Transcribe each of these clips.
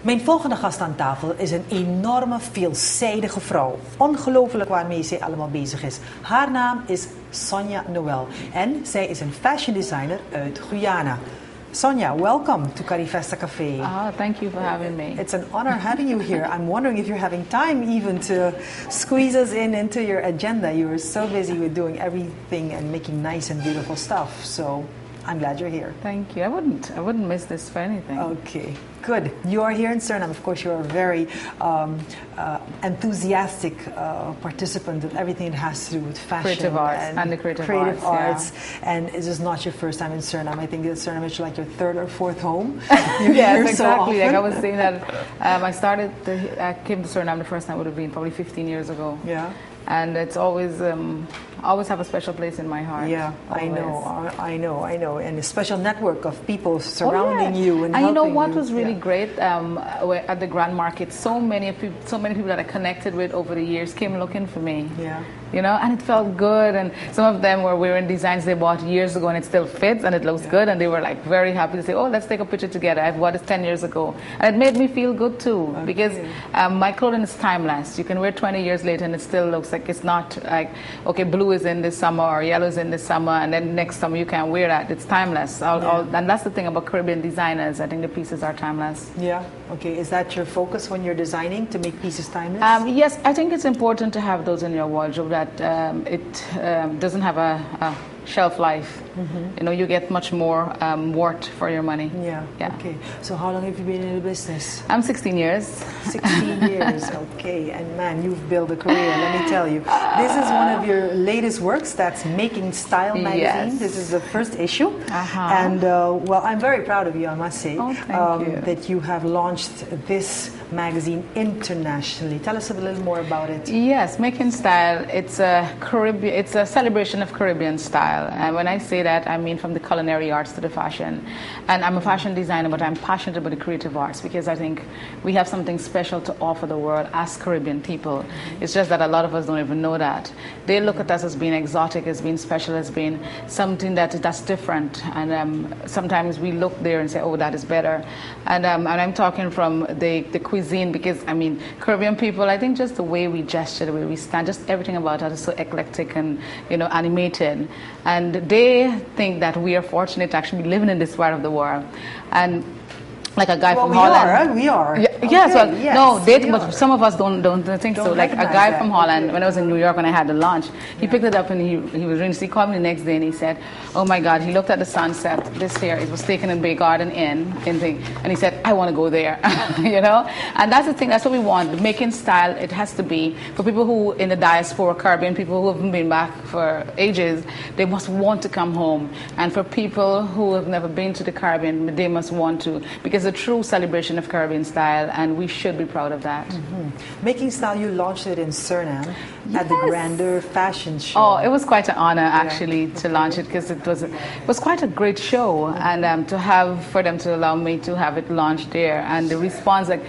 Mijn volgende gast aan tafel is een enorme, veelzijdige vrouw. Ongelooflijk waarmee zij allemaal bezig is. Haar naam is Sonia Noel en zij is een fashion designer uit Guyana. Sonia, welcome to Carifesta Cafe. Thank you for having me. It's an honor having you here. I'm wondering if you're having time even to squeeze us in into your agenda. You are so busy with doing everything and making nice and beautiful stuff. So I'm glad you're here. Thank you. I wouldn't miss this for anything. Okay, good. You are here in Suriname. Of course, you're a very enthusiastic participant in everything that has to do with fashion. Creative arts and the creative arts. Yeah. And this is not your first time in Suriname. I think that Suriname is like your third or fourth home. Yes, exactly. Like I was saying that I came to Suriname the first time would have been probably 15 years ago. Yeah. And it's always have a special place in my heart. Yeah, always. I know. And a special network of people surrounding you and you know helping what you. was really great at the Grand Market? So many people that I connected with over the years came looking for me. Yeah. You know, and it felt good. And some of them were wearing designs they bought years ago, and it still fits and it looks good. And they were like very happy to say, "Oh, let's take a picture together. I bought it 10 years ago," and it made me feel good too, because my clothing is timeless. You can wear 20 years later, and it still looks like it's not like, okay, blue is in this summer or yellow is in this summer, and then next summer you can't wear that. It's timeless. And that's the thing about Caribbean designers. I think the pieces are timeless. Yeah. Okay. Is that your focus when you're designing, to make pieces timeless? Yes, I think it's important to have those in your wardrobe that it doesn't have a shelf life. Mm-hmm. You know, you get much more worth for your money. Yeah. Okay. So how long have you been in the business? I'm 16 years. 16 years. Okay. And man, you've built a career. Let me tell you. This is one of your latest works. That's Making Style magazine. Yes. This is the first issue. Uh-huh. And well, I'm very proud of you, I must say. Oh, thank you. That you have launched this magazine internationally. Tell us a little more about it. Yes, Making Style. It's a celebration of Caribbean style. And when I say that, I mean from the culinary arts to the fashion. And I'm a fashion designer, but I'm passionate about the creative arts because I think we have something special to offer the world as Caribbean people. Mm-hmm. It's just that a lot of us don't even know that. They look at us as being exotic, as being special, as being something that's different. And sometimes we look there and say, oh, that is better. And I'm talking from the cuisine because, I mean, Caribbean people, I think just the way we gesture, the way we stand, just everything about us is so eclectic and, you know, animated. And they think that we are fortunate to actually be living in this part of the world. And like a guy from Holland. We are. Yeah, okay, yes, well, yes, no, but some of us don't think so. Like a guy from Holland, when I was in New York when I had the launch, he picked it up and he was really, he called me the next day and he said, oh my God, he looked at the sunset this year, it was taken in Bay Garden Inn, and he said, I want to go there, you know? And that's the thing, that's what we want. Making style, it has to be, for people who in the diaspora, Caribbean, people who haven't been back for ages, they must want to come home. And for people who have never been to the Caribbean, they must want to, because it's a true celebration of Caribbean style, and we should be proud of that. Mm-hmm. Making Style, you launched it in Suriname at the Grandeur Fashion Show. Oh, it was quite an honor actually to launch it because it was quite a great show, and for them to allow me to have it launched there, and the response, like,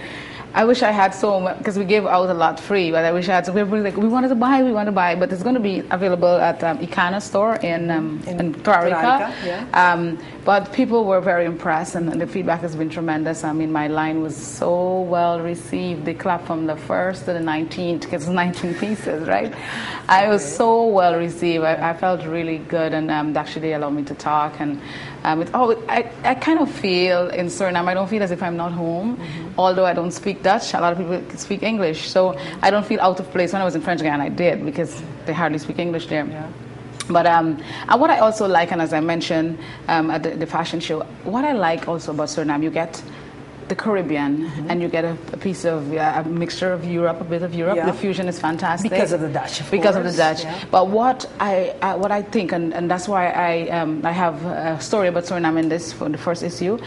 I wish I had so much, because we gave out a lot free, but I wish I had some. Everybody like, we want to buy, but it's going to be available at Ikana store in Tarika. Yeah. But people were very impressed, and the feedback has been tremendous. I mean, my line was so well received. They clapped from the 1st to the 19th, because it's 19 pieces, right? I was so well received. I felt really good, and actually they allowed me to talk. And I kind of feel in Suriname, I don't feel as if I'm not home, although I don't speak Dutch. A lot of people speak English, so I don't feel out of place. When I was in French Guiana, I did, because they hardly speak English there. Yeah. But and what I also like, and as I mentioned at the fashion show, what I like also about Suriname, you get the Caribbean, and you get a piece of a mixture of Europe, a bit of Europe. Yeah. The fusion is fantastic because of the Dutch. Of because course. Of the Dutch. Yeah. But what I think, and that's why I have a story about Suriname in this for the first issue,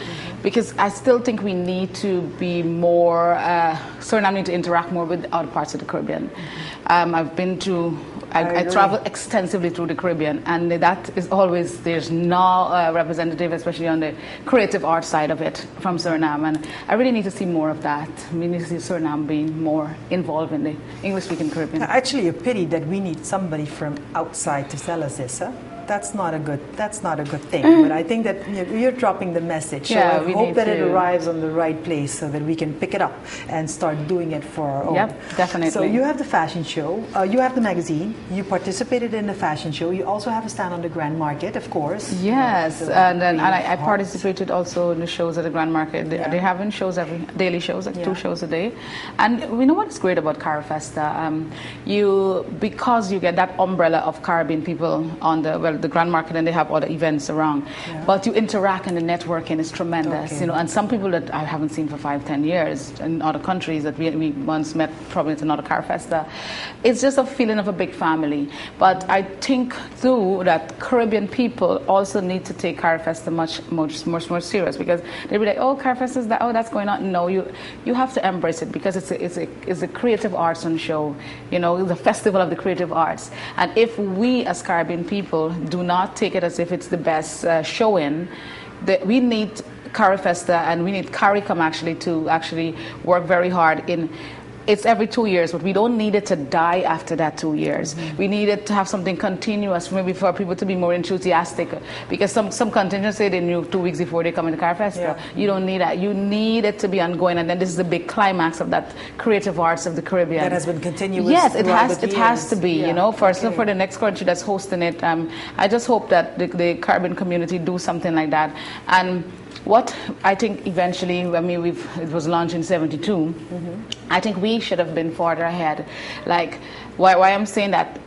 because I still think we need to be more. Suriname need to interact more with other parts of the Caribbean. I've been to. I travel extensively through the Caribbean, and that is always, there's no representative, especially on the creative art side of it, from Suriname. And I really need to see more of that. We need to see Suriname being more involved in the English-speaking Caribbean. Actually, a pity that we need somebody from outside to tell us this, huh? that's not a good thing. But I think that you're dropping the message. So Yeah, I hope that it arrives on the right place so that we can pick it up and start doing it for our own. Yep, definitely. So you have the fashion show, you have the magazine, you participated in the fashion show, you also have a stand on the Grand Market, of course. Yes, and I participated also in the shows at the Grand Market. They're having shows daily shows, like 2 shows a day. And we know what's great about Carifesta. Because you get that umbrella of Caribbean people on the Grand Market, and they have other events around. Yeah. But you interact, and the networking is tremendous. Okay. And some people that I haven't seen for 5-10 years in other countries that we once met probably at another Carifesta. It's just a feeling of a big family. But I think too that Caribbean people also need to take Carifesta much more serious, because they'll be like, oh, Carifesta is that, oh, that's going on. No, you have to embrace it, because it's a creative arts on show. The festival of the creative arts. And if we as Caribbean people do not take it as if it's the best showing, we need Carifesta and we need CARICOM to work very hard in. It's every 2 years, but we don't need it to die after that 2 years. Mm-hmm. We need it to have something continuous, maybe for people to be more enthusiastic, because some contingents say they knew 2 weeks before they come into Carifesta. Yeah. You don't need that. You need it to be ongoing, and then this is the big climax of that creative arts of the Caribbean. That has been continuous. Yes, it has to be. So for the next country that's hosting it, I just hope that the Caribbean community do something like that. And what I think eventually, it was launched in '72. Mm-hmm. I think we should have been farther ahead. Like, why I'm saying that,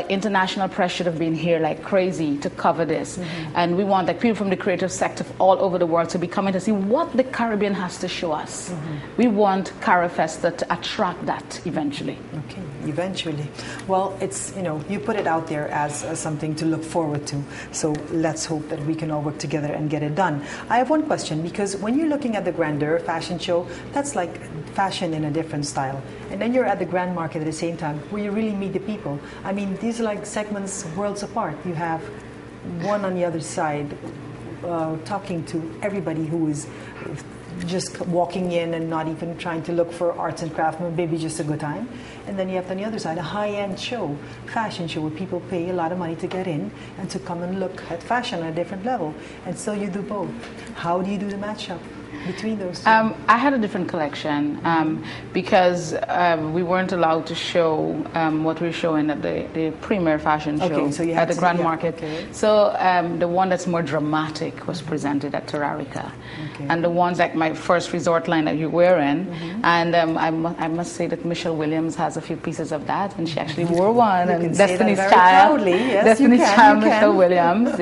international press should have been here like crazy to cover this. Mm-hmm. And we want people from the creative sector all over the world to be coming to see what the Caribbean has to show us. Mm-hmm. We want Carifesta to attract that eventually. Okay, eventually. Well, it's, you put it out there as something to look forward to. So let's hope that we can all work together and get it done. I have one question, because when you're looking at the Grandeur fashion show, that's like fashion in a different style. And then you're at the Grand Market at the same time, where you really meet the people. I mean, these are like segments worlds apart. You have one on the other side talking to everybody who is just walking in and not even trying to look for arts and crafts, maybe just a good time. And then you have on the other side a high-end show, fashion show, where people pay a lot of money to get in and to come and look at fashion at a different level. And so you do both. How do you do the matchup between those two? I had a different collection because we weren't allowed to show what we were showing at the premier fashion show at the Grand Market. Okay. So the one that's more dramatic was presented at Terrarica. Okay. And the ones like my first resort line that you're wearing. Mm-hmm. And I must say that Michelle Williams has a few pieces of that, and she actually wore one. And Destiny's Child. Yes, Destiny's Child, Michelle Williams.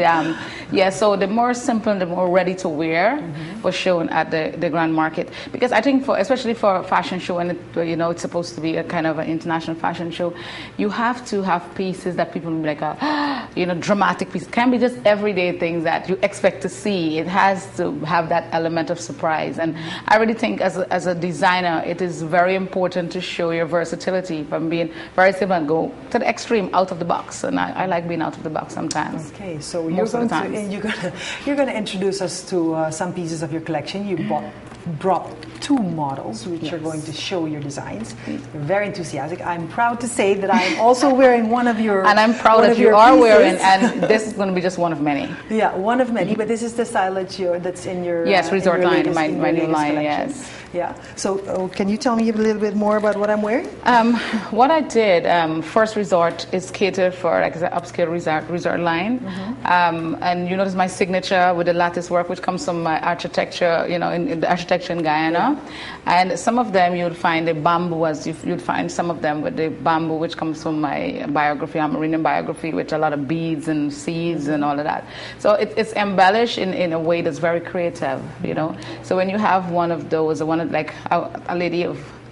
Yeah. So the more simple, the more ready to wear was shown at the Grand Market, because I think especially for a fashion show, and it's supposed to be a kind of an international fashion show, you have to have pieces that people will be like dramatic pieces. It can't be just everyday things that you expect to see. It has to have that element of surprise. And I really think as a designer, it is very important to show your versatility from being very simple and go to the extreme, out of the box. And I like being out of the box sometimes. Okay, so you're going to introduce us to some pieces of your collection. You brought 2 models which are going to show your designs. You're very enthusiastic. I'm proud to say that I'm also wearing one of your and I'm proud that you are wearing, and this is going to be just one of many. Yeah, one of many, but this is the style that's in your resort in your line, latest, my new line, collection. yes. Yeah. So can you tell me a little bit more about what I'm wearing? What I did, First Resort is catered for like the upscale resort line. Mm-hmm. And you notice my signature with the lattice work, which comes from my architecture, in the architecture in Guyana. Yeah. And some of them you'd find the bamboo, you'd find some of them with the bamboo, which comes from my biography, our marine biography, with a lot of beads and seeds and all of that. So it's embellished in a way that's very creative, So when you have one of those,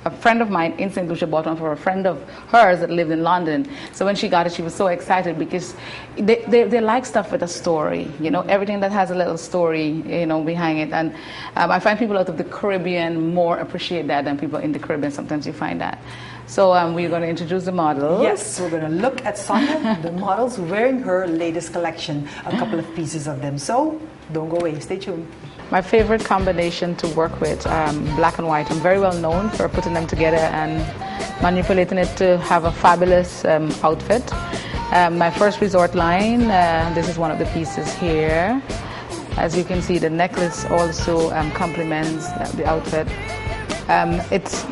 a friend of mine in St. Lucia bought one for a friend of hers that lived in London. So when she got it, she was so excited, because they like stuff with a story, everything that has a little story, behind it. And I find people out of the Caribbean more appreciate that than people in the Caribbean. Sometimes you find that. So we're going to introduce the models. Yes, we're going to look at Sonia, the models wearing her latest collection, a couple of pieces of them. So don't go away, stay tuned. My favorite combination to work with, black and white. I'm very well known for putting them together and manipulating it to have a fabulous outfit. My first resort line, this is one of the pieces here. As you can see, the necklace also complements the outfit. It's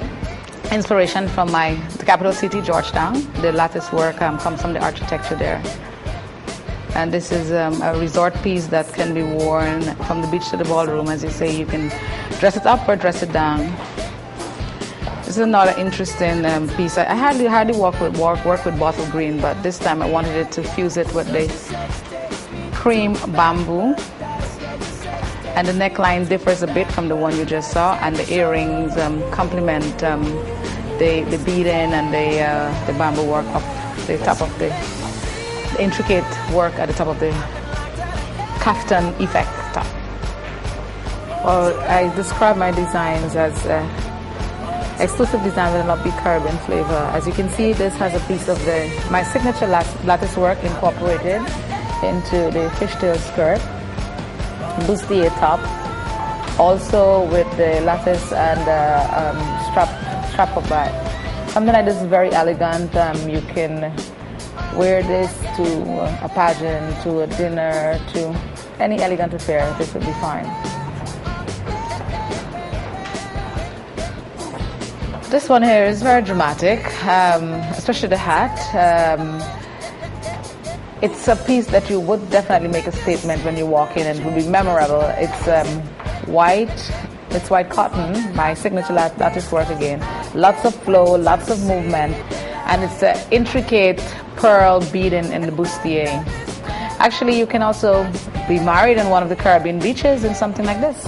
inspiration from the capital city, Georgetown. The lattice work comes from the architecture there. And this is a resort piece that can be worn from the beach to the ballroom. As you say, you can dress it up or dress it down. This is another interesting piece. I hardly work with bottle green, but this time I wanted it to fuse it with the cream bamboo. And the neckline differs a bit from the one you just saw, and the earrings complement the beading and the bamboo work up the top of the intricate work at the top of the kaftan effect top. Well, I describe my designs as exclusive design with an upbeat Caribbean flavor. As you can see, this has a piece of my signature lattice work incorporated into the fishtail skirt, bustier top, also with the lattice and strap up bag. Something like this is very elegant. You can wear this to a pageant, to a dinner, to any elegant affair. This would be fine. This one here is very dramatic, especially the hat. It's a piece that you would definitely make a statement when you walk in, and it would be memorable. It's white cotton, my signature lattice work again. Lots of flow, lots of movement, and it's an intricate pearl beading in the bustier. Actually, you can also be married on one of the Caribbean beaches in something like this.